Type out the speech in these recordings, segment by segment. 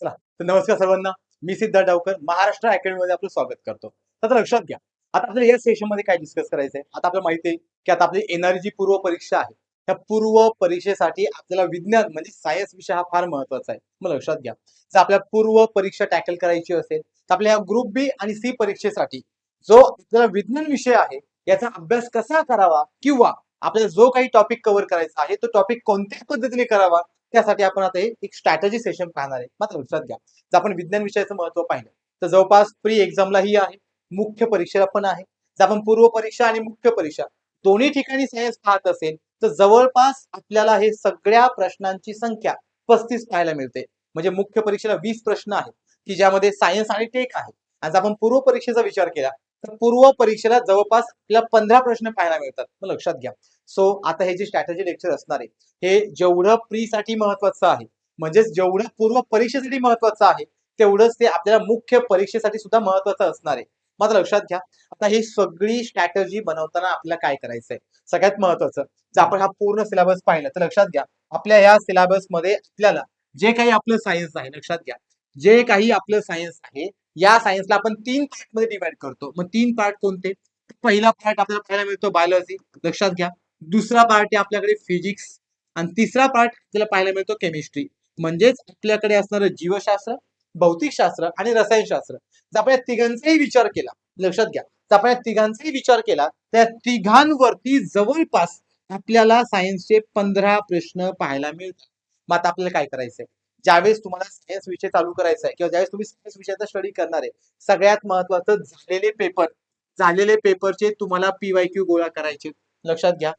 चला तर नमस्कार सर्वांना. मी सिद्धार्थ डावकर महाराष्ट्र अकॅडमी मध्ये आपलं स्वागत करतो. तर आता लक्षात घ्या, आता आपल्याला या सेशन मध्ये काय डिस्कस करायचंय. आता आपल्याला माहिती आहे की आता आपली येणारी जी पूर्व परीक्षा आहे, त्या पूर्व परीक्षेसाठी आपल्याला विज्ञान म्हणजे सायन्स विषय हा फार महत्वाचा आहे. मग लक्षात घ्या, जर आपल्या पूर्व परीक्षा टॅकल करायची असेल तर आपल्या ग्रुप बी आणि सी परीक्षेसाठी जो आपल्याला विज्ञान विषय आहे याचा अभ्यास कसा करावा किंवा आपल्याला जो काही टॉपिक कव्हर करायचा आहे तो टॉपिक कोणत्या पद्धतीने करावा, त्यासाठी आपण आता हे एक स्ट्रॅटेजी सेशन पाहणार आहे. मात्र लक्षात घ्या, जर आपण विज्ञान विषयाचं महत्व पाहिलं तर जवळपास प्री एक्झामलाही आहे, मुख्य परीक्षेला पण आहे. जर आपण पूर्व परीक्षा आणि मुख्य परीक्षा दोन्ही ठिकाणी सायन्स पाहत असेल तर जवळपास आपल्याला हे सगळ्या प्रश्नांची संख्या 35 पाहायला मिळते. म्हणजे मुख्य परीक्षेला 20 प्रश्न आहेत की ज्यामध्ये सायन्स आणि टेक आहे. आणि जर आपण पूर्व परीक्षेचा विचार केला तर पूर्व परीक्षेला जवळपास आपल्याला 15 प्रश्न पाहायला मिळतात. मग लक्षात घ्या. सो आता हे जे स्ट्रॅटेजी लेक्चर असणार आहे हे जेवढं प्री साठी महत्वाचं आहे, म्हणजेच जेवढं पूर्व परीक्षेसाठी महत्वाचं आहे, तेवढंच ते आपल्याला मुख्य परीक्षेसाठी सुद्धा महत्वाचं असणार आहे. मात्र लक्षात घ्या, आता ही सगळी स्ट्रॅटेजी बनवताना आपल्याला काय करायचंय. सगळ्यात महत्वाचं, जर आपण हा पूर्ण सिलेबस पाहिला तर लक्षात घ्या, आपल्या या सिलेबस मध्ये आपल्याला जे काही आपलं सायन्स आहे, लक्षात घ्या, जे काही आपलं सायन्स आहे या सायन्सला आपण 3 पार्ट मध्ये डिवाइड करतो. मग 3 पार्ट कोणते. पहिला पार्ट आपल्याला पाहायला मिळतो बायोलॉजी, लक्षात घ्या. दुसरा पार्ट आहे आपल्याकडे फिजिक्स आणि तिसरा पार्ट आपल्याला पाहायला मिळतो केमिस्ट्री. म्हणजेच आपल्याकडे असणारं जीवशास्त्र, भौतिकशास्त्र आणि रसायनशास्त्र. जर आपण या तिघांचाही विचार केला, लक्षात घ्या, जर आपण या तिघांचाही विचार केला तर या तिघांवरती जवळपास आपल्याला सायन्सचे 15 प्रश्न पाहायला मिळतात. मग आता आपल्याला काय करायचंय, ज्यावेळेस तुम्हाला सायन्स विषय चालू करायचा आहे किंवा ज्यावेळेस तुम्ही सायन्स विषयाचा स्टडी करणार आहे, सगळ्यात महत्वाचं झालेले पेपरचे तुम्हाला पीवायक्यू गोळा करायचे. लक्षात घ्या,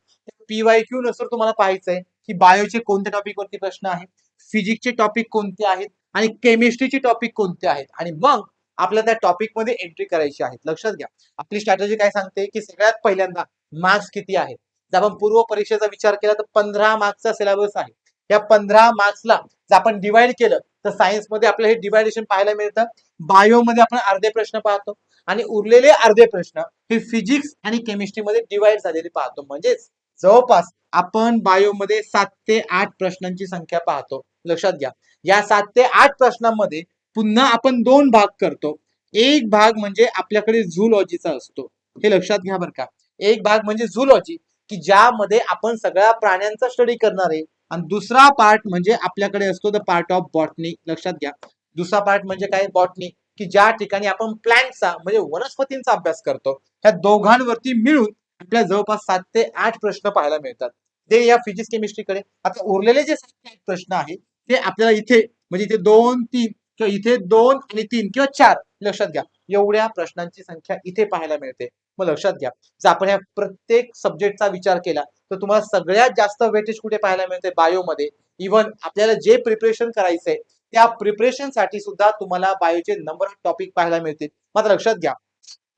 पीवायक्यू नंतर तुम्हाला पाहायचंय की बायोचे कोणत्या टॉपिक वरती प्रश्न आहेत, फिजिक्सचे टॉपिक कोणते आहेत आणि केमिस्ट्रीचे टॉपिक कोणते आहेत, आणि मग आपल्याला त्या टॉपिक मध्ये एंट्री करायची आहे. लक्षात घ्या, आपली स्ट्रॅटेजी काय सांगते की सगळ्यात पहिल्यांदा मार्क्स किती आहेत. जर आपण पूर्व परीक्षेचा विचार केला तर 15 मार्क्सचा सिलेबस आहे. या 15 मार्क्सला जर आपण डिवाइड केलं तर सायन्स मध्ये आपल्याला हे डिवायडेशन पाहायला मिळतं. बायो मध्ये आपण अर्धे प्रश्न पाहतो आणि उरलेले अर्धे प्रश्न हे फिजिक्स आणि केमिस्ट्रीमध्ये डिवाइड झालेले पाहतो. म्हणजेच जवळपास आपण बायोमध्ये 7 ते 8 प्रश्नांची संख्या पाहतो. लक्षात घ्या, या 7 ते 8 प्रश्नांमध्ये पुन्हा आपण 2 भाग करतो. एक भाग म्हणजे आपल्याकडे झूलॉजीचा असतो, हे लक्षात घ्या बरं का. एक भाग म्हणजे झूलॉजी की ज्यामध्ये आपण सगळ्या प्राण्यांचा स्टडी करणार आहे, आणि दुसरा पार्ट म्हणजे आपल्याकडे असतो द पार्ट ऑफ बॉटनी. लक्षात घ्या, दुसरा पार्ट म्हणजे काय, बॉटनी, की ज्या ठिकाणी आपण प्लांटचा म्हणजे वनस्पतींचा अभ्यास करतो. ह्या दोघांवरती मिळून आपल्याला जवळपास 7 ते 8 प्रश्न पाहायला मिळतात. ते या फिजिक्स केमिस्ट्रीकडे. आता उरलेले जे 7 ते 8 प्रश्न आहेत ते आपल्याला इथे म्हणजे इथे 2 3 किंवा इथे 2 आणि 3 किंवा 4, लक्षात घ्या, एवढ्या प्रश्नांची संख्या इथे पाहायला मिळते. मग लक्षात घ्या, जर आपण ह्या प्रत्येक सब्जेक्टचा विचार केला तर तुम्हाला सगळ्यात जास्त वेटेज कुठे पाहायला मिळते, बायोमध्ये. इव्हन आपल्याला जे प्रिपरेशन करायचंय त्या प्रिपरेशन साठी सुद्धा तुम्हाला बायोचे नंबर ऑफ टॉपिक पाहायला मिळतील. मात्र लक्षात घ्या,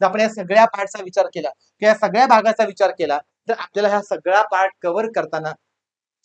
जर आपण या सगळ्या पार्टचा विचार केला किंवा या सगळ्या भागाचा विचार केला तर आपल्याला हा सगळा पार्ट कव्हर करताना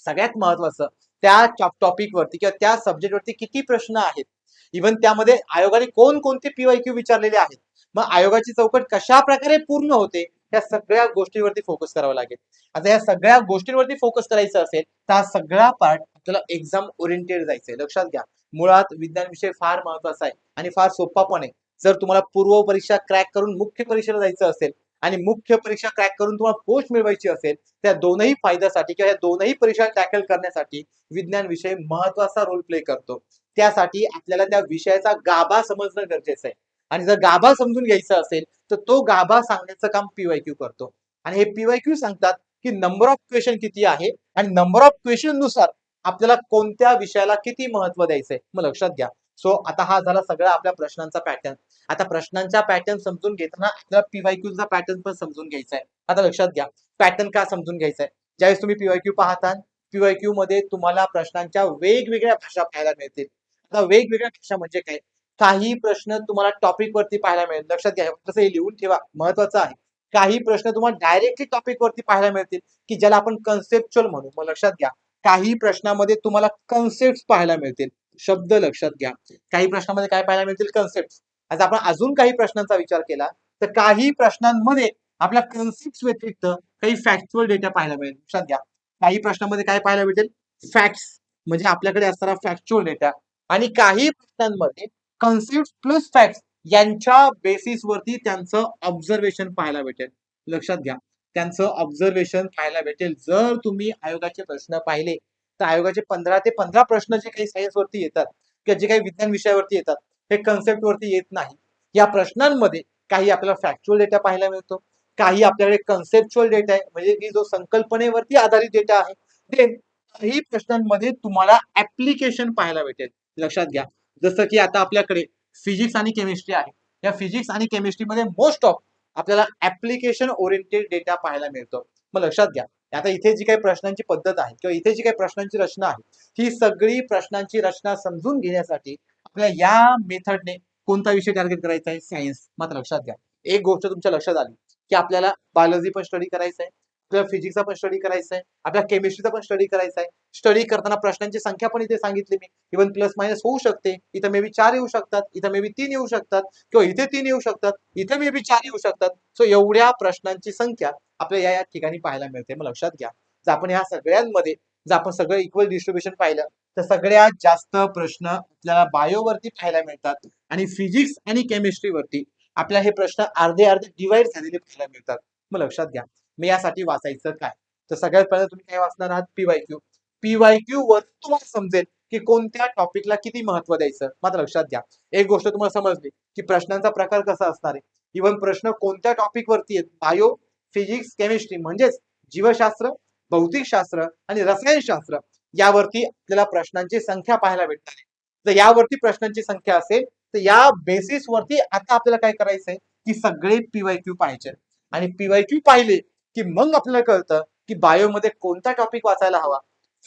सगळ्यात महत्वाचं त्या टॉपिक वरती किंवा त्या सब्जेक्ट वरती किती प्रश्न आहेत, इव्हन त्यामध्ये आयोगाने कोणकोणते पीवायक्यू विचारलेले आहेत, मग आयोगाची चौकट कशा प्रकारे पूर्ण होते, या सगळ्या गोष्टींवरती फोकस करावा लागेल. आता या सगळ्या गोष्टींवरती फोकस करायचं असेल तर हा सगळा पार्ट आपल्याला एक्झाम ओरिएंटेड जायचंय. लक्षात घ्या, मुळात विज्ञान विषय फार महत्वाचा आहे आणि फार सोपा पण आहे. जर तुम्हाला पूर्व परीक्षा क्रॅक करून मुख्य परीक्षेला जायचं असेल आणि मुख्य परीक्षा क्रॅक करून तुम्हाला पोस्ट मिळवायची असेल, त्या दोनही फायद्यासाठी किंवा या दोनही परीक्षा टॅकल करण्यासाठी विज्ञान विषय महत्वाचा रोल प्ले करतो. त्यासाठी आपल्याला त्या विषयाचा गाभा समजणं गरजेचं आहे. आणि जर गाभा समजून घ्यायचा असेल तर तो गाभा सांगण्याचं काम पीवायक्यू करतो. आणि हे पीवायक्यू सांगतात की नंबर ऑफ क्वेश्चन किती आहे आणि नंबर ऑफ क्वेश्चन नुसार आपल्याला कोणत्या विषयाला किती महत्व द्यायचंय. मग लक्षात घ्या, सो आता हा झाला सगळा आपल्या प्रश्नांचा पॅटर्न. आता प्रश्नांचा पॅटर्न समजून घेताना आपल्याला पीवायक्यूचा पॅटर्न पण समजून घ्यायचा आहे. आता लक्षात घ्या, पॅटर्न का समजून घ्यायचा आहे, ज्यावेळेस तुम्ही पीवायक्यू पाहता पीवायक्यू मध्ये तुम्हाला प्रश्नांच्या वेगवेगळ्या भाषा पाहायला मिळतील. आता वेगवेगळ्या भाषा म्हणजे काय, काही प्रश्न तुम्हाला टॉपिक वरती पाहायला मिळेल. लक्षात घ्या, कसं हे लिहून ठेवा, महत्वाचं आहे. काही प्रश्न तुम्हाला डायरेक्टली टॉपिक वरती पाहायला मिळतील की ज्याला आपण कन्सेप्च्युअल म्हणू. मग लक्षात घ्या, काही प्रश्नामध्ये तुम्हाला कन्सेप्ट पाहायला मिळतील. शब्द लक्षात घ्या, काही प्रश्नामध्ये काय पाहायला मिळतील, कन्सेप्ट. आज आपण अजून काही प्रश्नांचा विचार केला तर काही प्रश्नांमध्ये आपल्या कन्सेप्ट व्यतिरिक्त काही फॅक्च्युअल डेटा पाहायला मिळेल. लक्षात घ्या, काही प्रश्नांमध्ये काय पाहायला मिळतील, फॅक्ट्स म्हणजे आपल्याकडे असणारा फॅक्च्युअल डेटा, आणि काही प्रश्नांमध्ये कन्सेप्ट प्लस फॅक्ट यांच्या बेसिसवरती त्यांचं ऑब्झर्वेशन पाहायला भेटेल. लक्षात घ्या, त्यांचं ऑब्झर्वेशन पाहायला भेटेल. जर तुम्ही आयोगाचे प्रश्न पाहिले तर आयोगाचे 15 प्रश्न जे काही सायन्स वरती येतात किंवा जे काही विज्ञान विषयावरती येतात हे कन्सेप्ट वरती येत नाही. या प्रश्नांमध्ये काही आपल्याला फॅक्च्युअल डेटा पाहायला मिळतो, काही आपल्याकडे कन्सेप्च्युअल डेटा आहे म्हणजे की जो संकल्पनेवरती आधारित डेटा आहे. देन काही प्रश्नांमध्ये तुम्हाला ऍप्लिकेशन पाहायला भेटेल. लक्षात घ्या, जसं की आता आपल्याकडे फिजिक्स आणि केमिस्ट्री आहे. या फिजिक्स आणि केमिस्ट्रीमध्ये मोस्ट ऑफ आपल्याला ऍप्लिकेशन ओरिएंटेड डेटा पाहायला मिळतो. मग लक्षात घ्या, आता इथे जी काही प्रश्नांची पद्धत आहे किंवा इथे जी काही प्रश्नांची रचना आहे ही सगळी प्रश्नांची रचना समजून घेण्यासाठी आपल्याला या मेथडने कोणता विषय टार्गेट करायचा आहे, सायन्स. मात्र लक्षात घ्या, एक गोष्ट तुमच्या लक्षात आली की आपल्याला बायोलॉजी पण स्टडी करायचं आहे, आपल्याला फिजिक्सचा पण स्टडी करायचा आहे, आपल्याला केमिस्ट्रीचा पण स्टडी करायचा आहे. स्टडी करताना प्रश्नांची संख्या पण इथे सांगितली मी, इव्हन प्लस मायनस होऊ शकते. इथं मे बी 4 येऊ शकतात, इथं मे बी 3 येऊ शकतात, किंवा इथे 3 येऊ शकतात, इथे मे बी 4 येऊ शकतात. सो एवढ्या प्रश्नांची संख्या आपल्याला या ठिकाणी पाहायला मिळते. मग लक्षात घ्या, जर आपण ह्या सगळ्यांमध्ये जर आपण सगळं इक्वल डिस्ट्रीब्युशन पाहिलं तर सगळ्यात जास्त प्रश्न आपल्याला बायोवरती पाहायला मिळतात आणि फिजिक्स आणि केमिस्ट्रीवरती आपल्याला हे प्रश्न अर्धे अर्धे डिवाइड झालेले पाहायला मिळतात. मग लक्षात घ्या, मी यासाठी वाचायचं काय, तर सगळ्यात पहिलं तुम्ही काय वाचणार आहात, पीवायक्यू. पीवायक्यू वर तुम्हाला समजेल की कोणत्या टॉपिकला किती महत्व द्यायचं. मात्र लक्षात घ्या, एक गोष्ट तुम्हाला समजली की प्रश्नांचा प्रकार कसा असणार आहे. इव्हन प्रश्न कोणत्या टॉपिक वरती आहेत, बायो, फिजिक्स, केमिस्ट्री म्हणजेच जीवशास्त्र, भौतिकशास्त्र आणि रसायनशास्त्र यावरती आपल्याला प्रश्नांची संख्या पाहायला भेटणार आहे. जर यावरती प्रश्नांची संख्या असेल तर या बेसिस वरती आता आपल्याला काय करायचंय की सगळे पीवायक्यू पाहिजे. आणि पीवायक्यू पाहिले की मग आपल्याला कळतं की बायोमध्ये कोणता टॉपिक वाचायला हवा,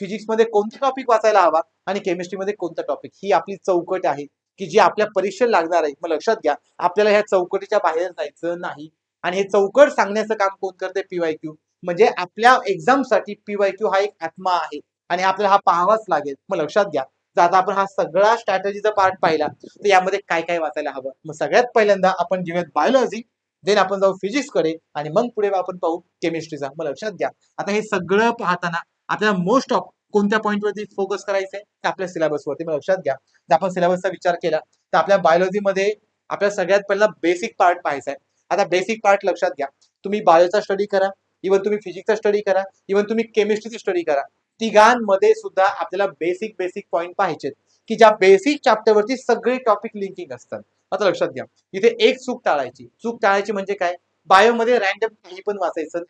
फिजिक्स मध्ये कोणता टॉपिक वाचायला हवा आणि केमिस्ट्रीमध्ये कोणता टॉपिक. ही आपली चौकट आहे की जी आपल्या परीक्षेला लागणार आहे. मग लक्षात घ्या, आपल्याला ह्या चौकटीच्या बाहेर जायचं नाही. आणि हे चौकट सांगण्याचं काम कोण करते, पीवायक्यू. म्हणजे आपल्या एक्झामसाठी पीवायक्यू हा एक आत्मा आहे आणि आपल्याला हा पाहावाच लागेल. मग लक्षात घ्या, जर आता आपण हा सगळा स्ट्रॅटेजीचा पार्ट पाहिला तर यामध्ये काय काय वाचायला हवं. मग सगळ्यात पहिल्यांदा आपण घेऊयात बायोलॉजी, देन आपण जाऊ फिजिक्स कडे आणि मग पुढे आपण पाहू केमिस्ट्रीचा. मग लक्षात घ्या, आता हे सगळं पाहताना आपल्याला मोस्ट ऑफ कोणत्या पॉईंटवरती फोकस करायचंय, तर आपल्या सिलेबसवरती. मग लक्षात घ्या, जर आपण सिलेबसचा विचार केला तर आपल्या बायोलॉजीमध्ये आपल्याला सगळ्यात पहिला बेसिक पार्ट पाहायचा आहे. आता बेसिक पार्ट लक्षात घ्या, तुम्ही बायोचा स्टडी करा, इव्हन तुम्ही फिजिक्सचा स्टडी करा, इव्हन तुम्ही केमिस्ट्रीचा स्टडी करा, तिघांमध्ये सुद्धा आपल्याला बेसिक बेसिक पॉईंट पाहिजेत की ज्या बेसिक चॅप्टरवरती सगळे टॉपिक लिंकिंग असतात. आता लक्षात घ्या, इथे एक चूक टाळायची. चूक टाळायची म्हणजे काय, बायोमध्ये रॅन्डम काही पण वाचायचं.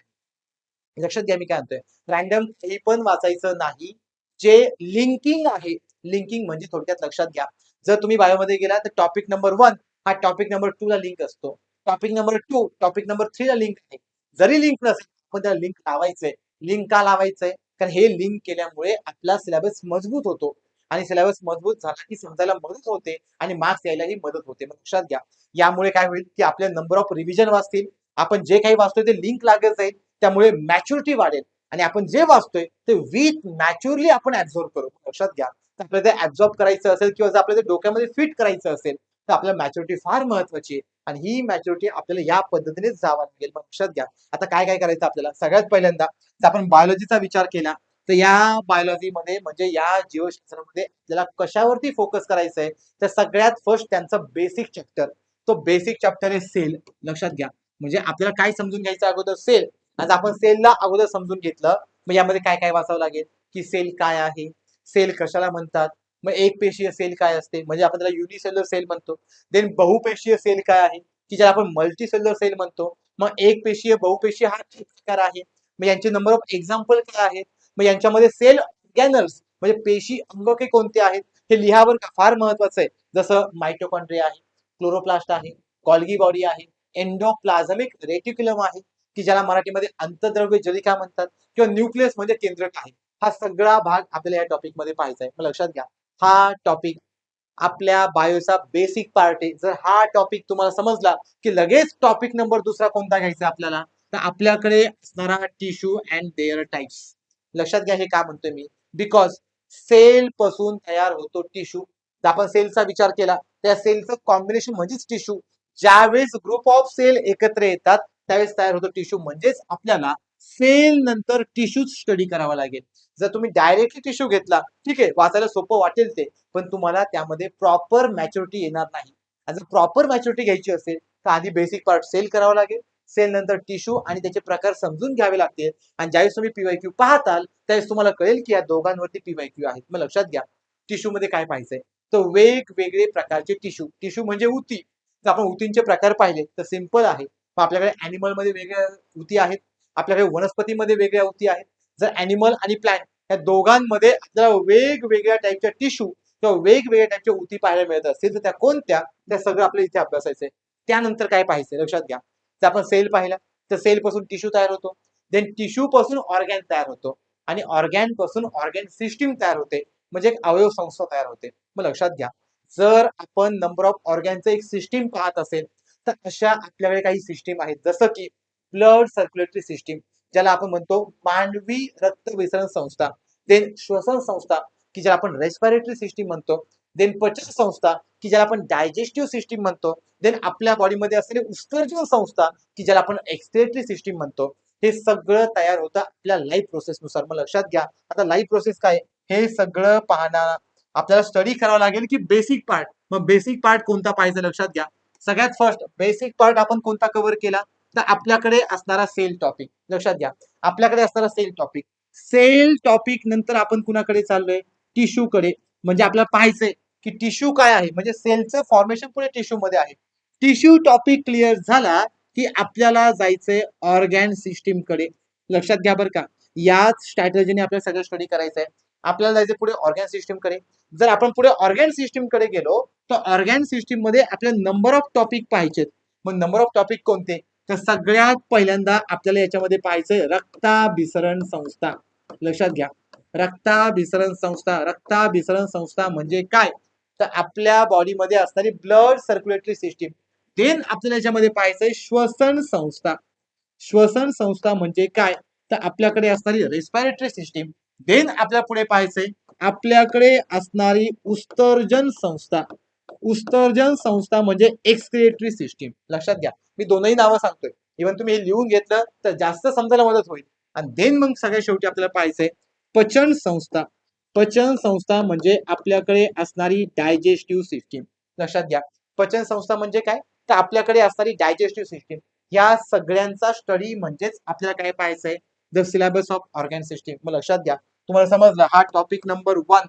लक्षात घ्या, मी काय म्हणतोय, रॅन्डम काही पण वाचायचं नाही. जे लिंकिंग आहे, लिंकिंग म्हणजे थोडक्यात लक्षात घ्या, जर तुम्ही बायोमध्ये गेला तर टॉपिक नंबर 1 हा टॉपिक नंबर 2 ला लिंक असतो, टॉपिक नंबर 2 टॉपिक नंबर 3 ला लिंक आहे. जरी लिंक नसेल पण त्याला लिंक लावायचंय. लिंक का लावायचंय, कारण हे लिंक केल्यामुळे आपला सिलेबस मजबूत होतो आणि सिलेबस मजबूत झाला की समजायला मदत होते आणि मार्क्स यायलाही मदत होते. मग लक्षात घ्या, यामुळे काय होईल की आपल्या नंबर ऑफ रिव्हिजन वाचतील, आपण जे काही वाचतोय ते लिंक लागत जाईल, त्यामुळे मॅच्युरिटी वाढेल आणि आपण जे वाचतोय ते विथ मॅच्युअरली आपण ऍब्झॉर्ब करू. लक्षात घ्या, आपल्याला ते ऍब्झॉर्ब करायचं असेल किंवा जर आपल्याला डोक्यामध्ये फिट करायचं असेल तर आपल्याला मॅच्युरिटी फार महत्वाची आहे आणि ही मॅच्युरिटी आपल्याला या पद्धतीने जावं लागेल. मग लक्षात घ्या, आता काय काय करायचं आपल्याला. सगळ्यात पहिल्यांदा जर आपण बायोलॉजीचा विचार केला तर या बायोलॉजीमध्ये म्हणजे या जीवशास्त्रामध्ये आपल्याला कशावरती फोकस करायचं आहे, तर सगळ्यात फर्स्ट त्यांचा बेसिक चॅप्टर, तो बेसिक चॅप्टर आहे सेल. लक्षात घ्या, म्हणजे आपल्याला काय समजून घ्यायचं अगोदर, सेल. आज आपण सेलला अगोदर समजून घेतलं, मग यामध्ये काय काय वाचावं लागेल की सेल काय आहे, सेल कशाला म्हणतात, मग एक पेशीय सेल काय असते म्हणजे आपण त्याला युनिसेल्युलर सेल म्हणतो. देन बहुपेशीय सेल काय आहे की ज्याला आपण मल्टीसेल्युलर सेल म्हणतो. मग एक पेशीय बहुपेशीय हा प्रकार आहे. मग यांचे नंबर ऑफ एक्झाम्पल काय आहेत, मग यांच्यामध्ये सेल ऑर्गॅनल्स म्हणजे पेशी अंगके कोणते आहेत हे लिहावर फार महत्वाचं आहे. जसं मायटोकॉन्ड्रिया आहे, क्लोरोप्लास्ट आहे, कॉल्गी बॉडी आहे, एंडोप्लाझमिक रेटिक्युलम आहे की ज्याला मराठीमध्ये अंतद्रव्य जलिका म्हणतात, किंवा न्यूक्लियस म्हणजे केंद्रक आहे. हा सगळा भाग आपल्याला या टॉपिक मध्ये पाहायचा आहे. मग लक्षात घ्या, हा टॉपिक आपल्या बायोचा बेसिक पार्ट आहे. जर हा टॉपिक तुम्हाला समजला की लगेच टॉपिक नंबर दुसरा कोणता घ्यायचा आपल्याला, तर आपल्याकडे असणारा टिश्यू अँड देअर टाइप्स. लक्षात घ्या, हे का म्हणतोय मी, बिकॉज सेल पासून तयार होतो टिश्यू. जर आपण सेलचा विचार केला त्या सेलचं कॉम्बिनेशन म्हणजेच टिश्यू. ज्यावेळेस ग्रुप ऑफ सेल एकत्र येतात त्यावेळेस तयार होतो टिश्यू. म्हणजेच आपल्याला सेल नंतर टिश्यूच स्टडी करावा लागेल. जर तुम्ही डायरेक्टली टिश्यू घेतला, ठीक आहे, वाचायला सोपं वाटेल ते, पण तुम्हाला त्यामध्ये प्रॉपर मॅच्युरिटी येणार नाही. आणि जर प्रॉपर मॅच्युरिटी घ्यायची असेल तर आधी बेसिक पार्ट सेल करावा लागेल, सेल नंतर टिश्यू आणि त्याचे प्रकार समजून घ्यावे लागतील. आणि ज्यावेळेस तुम्ही पीवायक्यू पाहताल त्यावेळेस तुम्हाला कळेल की या दोघांवरती पीवायक्यू आहेत. मग लक्षात घ्या, टिश्यू मध्ये काय पाहायचंय तर वेगवेगळे प्रकारचे टिश्यू. टिश्यू म्हणजे उती. जर आपण उतींचे प्रकार पाहिले तर सिंपल आहे. मग आपल्याकडे अॅनिमल मध्ये वेगळ्या उती आहेत, आपल्याकडे वनस्पतीमध्ये वेगळ्या उती आहेत. जर अॅनिमल आणि प्लांट या दोघांमध्ये आपल्याला वेगवेगळ्या टाईपच्या टिश्यू किंवा वेगवेगळ्या टाईपच्या उती पाहायला मिळत असतील तर त्या कोणत्या, त्या सगळं आपल्याला इथे अभ्यासायचंय. त्यानंतर काय पाहायचंय लक्षात घ्या, जर आपण सेल पाहिला तर सेल पासून टिश्यू तयार होतो, देन टिश्यू पासून ऑर्गॅन तयार होतो आणि ऑर्गॅन पासून ऑर्गॅन सिस्टीम तयार होते, म्हणजे एक अवयव संस्था तयार होते. मग लक्षात घ्या, जर आपण नंबर ऑफ ऑर्गॅनचं एक सिस्टीम पाहत असेल तर अशा आपल्याकडे काही सिस्टीम आहेत, जसं की ब्लड सर्क्युलेटरी सिस्टीम ज्याला आपण म्हणतो मानवी रक्त विसरण संस्था, देन श्वसन संस्था की ज्याला आपण रेस्पिरेटरी सिस्टीम म्हणतो, देन पचन संस्था की ज्याला आपण डायजेस्टिव्ह सिस्टीम म्हणतो, देन आपल्या बॉडीमध्ये असलेली उत्सर्जन संस्था की ज्याला आपण एक्सक्रिएटरी सिस्टीम म्हणतो. हे सगळं तयार होतं आपल्या लाईफ प्रोसेसनुसार. मग लक्षात घ्या, आता लाईफ प्रोसेस काय हे सगळं पाहणार आपल्याला स्टडी करावं लागेल की बेसिक पार्ट. मग बेसिक पार्ट कोणता पाहिजे लक्षात घ्या, सगळ्यात फर्स्ट बेसिक पार्ट आपण कोणता कव्हर केला तर आपल्याकडे असणारा सेल टॉपिक. लक्षात घ्या, आपल्याकडे असणारा सेल टॉपिक. सेल टॉपिक नंतर आपण कुणाकडे चाललोय, टिश्यू कडे. म्हणजे आपल्याला पाहायचंय की टिश्यू काय आहे, म्हणजे सेलचं फॉर्मेशन पुढे टिश्यू मध्ये आहे. टिश्यू टॉपिक क्लिअर झाला की आपल्याला जायचंय ऑर्गॅन सिस्टीम कडे. लक्षात घ्या बरं का, याच स्ट्रॅटेजीने आपल्याला सगळं स्टडी करायचंय. आपल्याला जायचं पुढे ऑर्गॅन सिस्टीम कडे. जर आपण पुढे ऑर्गॅन सिस्टीम कडे गेलो तर ऑर्गॅन सिस्टीम मध्ये आपल्याला नंबर ऑफ टॉपिक पाहिजेत. मग नंबर ऑफ टॉपिक कोणते तर सगळ्यात पहिल्यांदा आपल्याला याच्यामध्ये पाहायचंय रक्ताभिसरण संस्था. लक्षात घ्या, रक्ताभिसरण संस्था. रक्ताभिसरण संस्था म्हणजे काय तर आपल्या बॉडीमध्ये असणारी ब्लड सर्क्युलेटरी सिस्टीम. देन आपल्याला याच्यामध्ये पाहायचंय श्वसन संस्था. श्वसन संस्था म्हणजे काय तर आपल्याकडे असणारी रेस्पिरेटरी सिस्टीम. देन आपल्या पुढे पाहायचंय आपल्याकडे असणारी उत्सर्जन संस्था. उत्सर्जन संस्था म्हणजे एक्सक्रिएटरी सिस्टीम. लक्षात घ्या, मी दोनही नावं सांगतोय, इव्हन तुम्ही हे लिहून घेतलं तर जास्त समजायला मदत होईल. आणि देन मग सगळ्यात शेवटी आपल्याला पाहायचंय पचन संस्था. पचन संस्था म्हणजे आपल्याकडे असणारी डायजेस्टिव्ह सिस्टीम. लक्षात घ्या, पचन संस्था म्हणजे काय तर आपल्याकडे असणारी डायजेस्टिव्ह सिस्टीम. या सगळ्यांचा स्टडी म्हणजेच आपल्याला काय पाहायचंय the syllabus of organ system. मग लक्षात घ्या, तुम्हाला समजलं हा टॉपिक नंबर 1,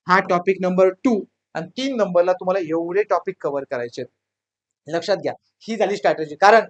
हा टॉपिक नंबर 2 आणि 3 नंबरला तुम्हाला एवढे टॉपिक कव्हर करायचे. लक्षात घ्या, ही झाली स्ट्रॅटेजी, कारण